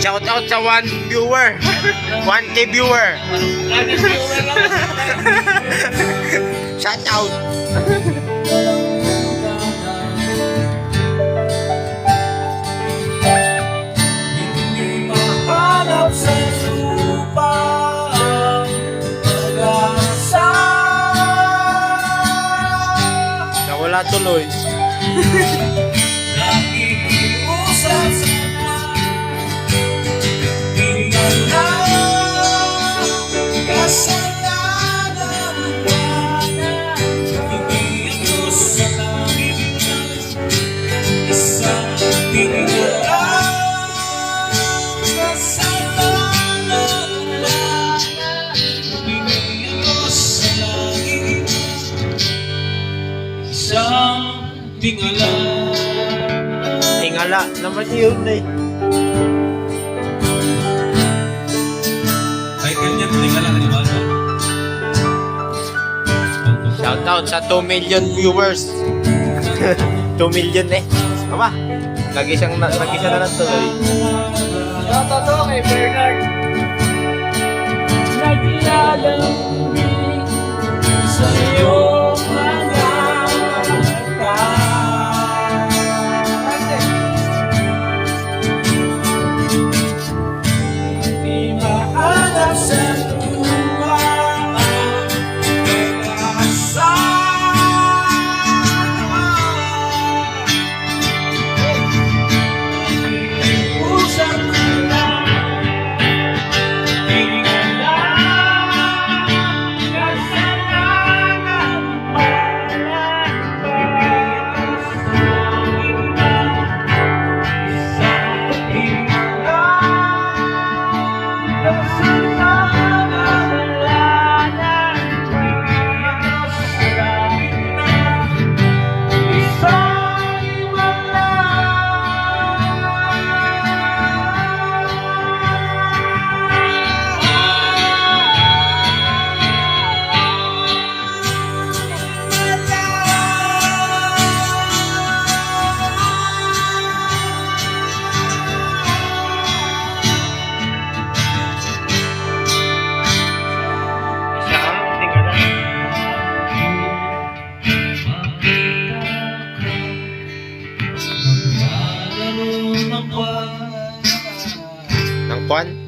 Shout out sa 1 viewer. 1K viewer. Shout out. Mahanap sa lupa ang pag-asa. Nawala tuloy. Nakikiusap sa tingnan na kasalanan mo. Hindi ako sa langit na isang tingnan. Kasalanan lang. Hindi ako sa langit isang tingala. Tingala naman yun eh. Ay, ganyan, tingala, di ba? Shout out sa 2 million viewers. 2 million eh. Aba, nag-isa na lang tuloy. Shout out to kay Bernard. Naglalandi sa iyong mga mata. Di mahanap sa lupa ang pag-asa. Usap na lang, tingnan lang, kasalanan pala. Isang tingnan, kasalanan lang. Ng kwan?